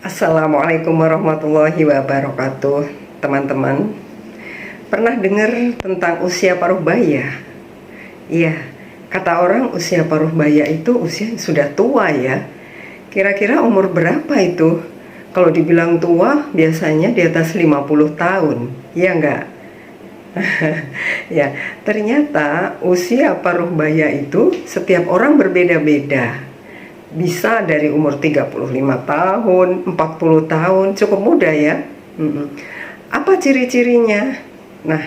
Assalamualaikum warahmatullahi wabarakatuh. Teman-teman, pernah dengar tentang usia paruh baya? Iya, kata orang usia paruh baya itu usia yang sudah tua ya. Kira-kira umur berapa itu? Kalau dibilang tua, biasanya di atas 50 tahun. Iya enggak? Ya, ternyata usia paruh baya itu setiap orang berbeda-beda. Bisa dari umur 35 tahun, 40 tahun, cukup muda ya. Apa ciri-cirinya? Nah,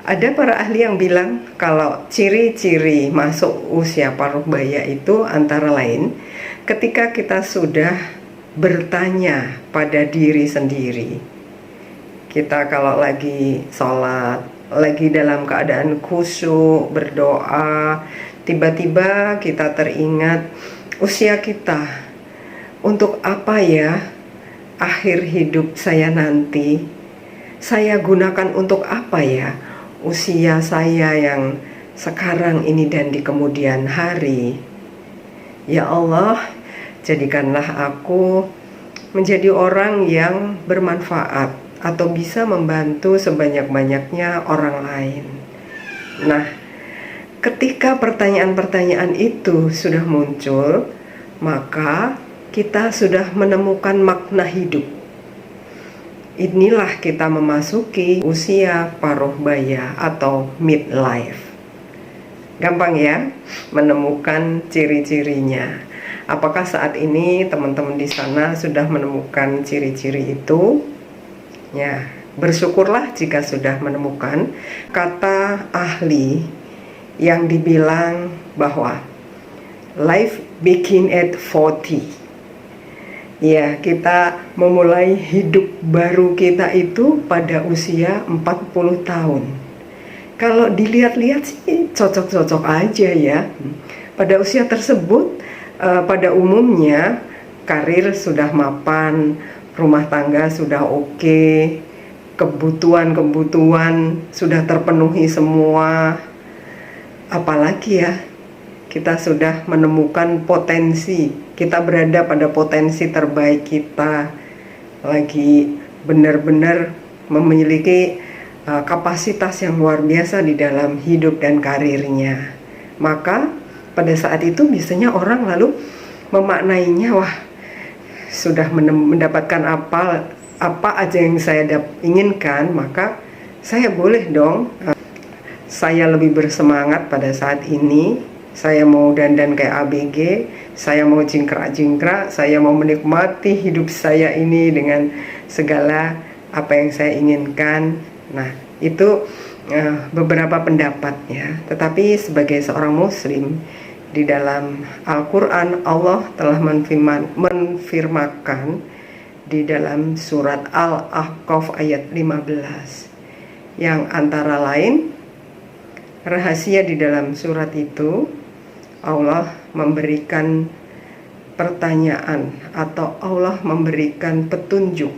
ada para ahli yang bilang kalau ciri-ciri masuk usia paruh baya itu antara lain ketika kita sudah bertanya pada diri sendiri. Kita kalau lagi sholat, lagi dalam keadaan khusyuk, berdoa, tiba-tiba kita teringat usia kita, untuk apa ya akhir hidup saya nanti? Saya gunakan untuk apa ya usia saya yang sekarang ini dan di kemudian hari? Ya Allah, jadikanlah aku menjadi orang yang bermanfaat atau bisa membantu sebanyak-banyaknya orang lain. Nah, ketika pertanyaan-pertanyaan itu sudah muncul, maka kita sudah menemukan makna hidup. Inilah kita memasuki usia paruh baya atau midlife. Gampang ya menemukan ciri-cirinya. Apakah saat ini teman-teman di sana sudah menemukan ciri-ciri itu? Ya, bersyukurlah jika sudah menemukan. Kata ahli yang dibilang bahwa life begin at 40. Ya, kita memulai hidup baru kita itu pada usia 40 tahun. Kalau dilihat-lihat sih cocok-cocok aja ya. Pada usia tersebut, pada umumnya karir sudah mapan, rumah tangga sudah oke, kebutuhan-kebutuhan sudah terpenuhi semua. Apalagi ya, kita sudah menemukan potensi, kita berada pada potensi terbaik kita, lagi benar-benar memiliki kapasitas yang luar biasa di dalam hidup dan karirnya. Maka pada saat itu biasanya orang lalu memaknainya, wah sudah mendapatkan apa aja yang saya inginkan, maka saya boleh dong, saya lebih bersemangat pada saat ini. Saya mau dandan kayak ABG, saya mau jingkrak-jingkrak, saya mau menikmati hidup saya ini dengan segala apa yang saya inginkan. Nah, itu beberapa pendapat ya. Tetapi sebagai seorang muslim, di dalam Al-Quran Allah telah menfirmankan di dalam surat Al-Ahqaf ayat 15, yang antara lain rahasia di dalam surat itu, Allah memberikan pertanyaan atau Allah memberikan petunjuk.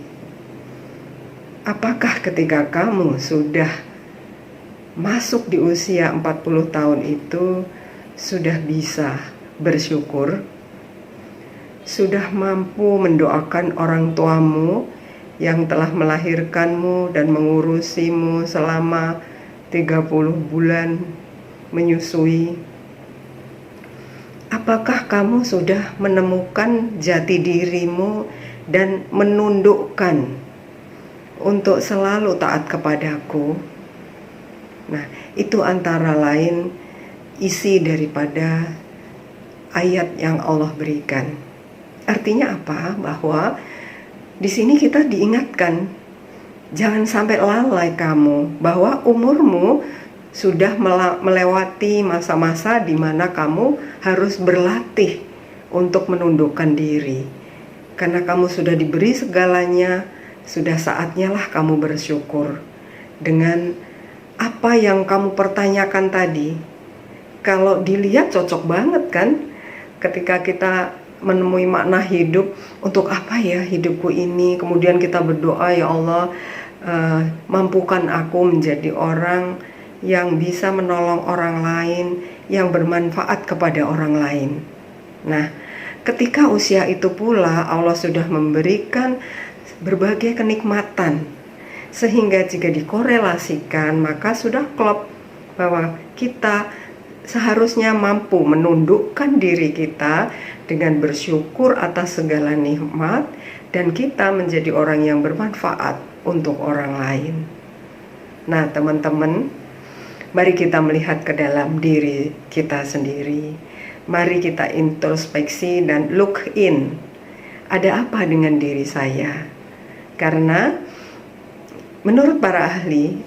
Apakah ketika kamu sudah masuk di usia 40 tahun itu sudah bisa bersyukur? Sudah mampu mendoakan orang tuamu yang telah melahirkanmu dan mengurusimu selama 30 bulan menyusui? Apakah kamu sudah menemukan jati dirimu dan menundukkan untuk selalu taat kepadaku? Nah, itu antara lain isi daripada ayat yang Allah berikan. Artinya apa? Bahwa di sini kita diingatkan, jangan sampai lalai kamu, bahwa umurmu sudah melewati masa-masa di mana kamu harus berlatih untuk menundukkan diri. Karena kamu sudah diberi segalanya, sudah saatnya lah kamu bersyukur dengan apa yang kamu pertanyakan tadi. Kalau dilihat cocok banget kan, ketika kita menemui makna hidup, untuk apa ya hidupku ini, kemudian kita berdoa, ya Allah, mampukan aku menjadi orang yang bisa menolong orang lain, yang bermanfaat kepada orang lain. Nah, ketika usia itu pula Allah sudah memberikan berbagai kenikmatan, sehingga jika dikorelasikan maka sudah klop bahwa kita seharusnya mampu menundukkan diri kita dengan bersyukur atas segala nikmat, dan kita menjadi orang yang bermanfaat untuk orang lain. Nah teman-teman, mari kita melihat ke dalam diri kita sendiri. Mari kita introspeksi dan look in. Ada apa dengan diri saya? Karena menurut para ahli,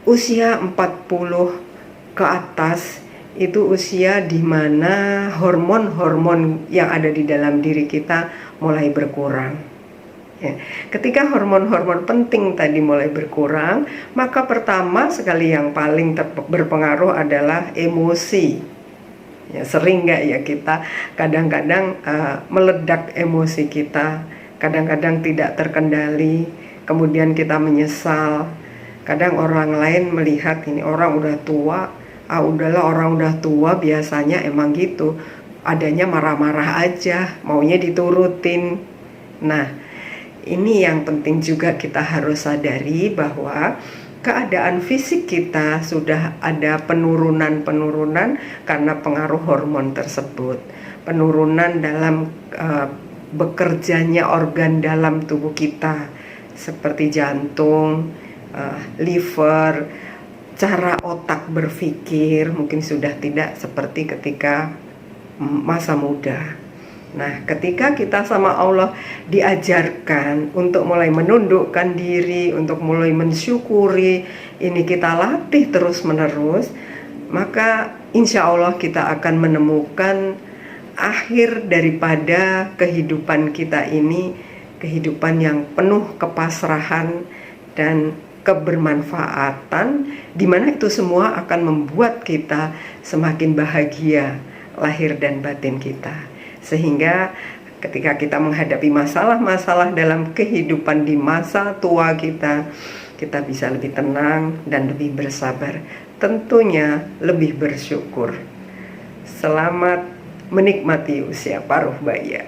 usia 40 ke atas itu usia di mana hormon-hormon yang ada di dalam diri kita mulai berkurang. Ya. Ketika hormon-hormon penting tadi mulai berkurang, maka pertama sekali yang paling berpengaruh adalah emosi. Ya, sering nggak ya kita kadang-kadang meledak emosi kita, kadang-kadang tidak terkendali, kemudian kita menyesal. Kadang orang lain melihat ini orang udah tua, udahlah orang udah tua biasanya emang gitu, adanya marah-marah aja, maunya diturutin. Nah, ini yang penting juga kita harus sadari bahwa keadaan fisik kita sudah ada penurunan-penurunan karena pengaruh hormon tersebut. Penurunan dalam bekerjanya organ dalam tubuh kita seperti jantung, liver, cara otak berpikir mungkin sudah tidak seperti ketika masa muda. Nah, ketika kita sama Allah diajarkan untuk mulai menundukkan diri, untuk mulai mensyukuri, ini kita latih terus-menerus, maka insya Allah kita akan menemukan akhir daripada kehidupan kita ini, kehidupan yang penuh kepasrahan dan kebermanfaatan, di mana itu semua akan membuat kita semakin bahagia lahir dan batin kita. Sehingga ketika kita menghadapi masalah-masalah dalam kehidupan di masa tua kita, kita bisa lebih tenang dan lebih bersabar. Tentunya lebih bersyukur. Selamat menikmati usia paruh baya.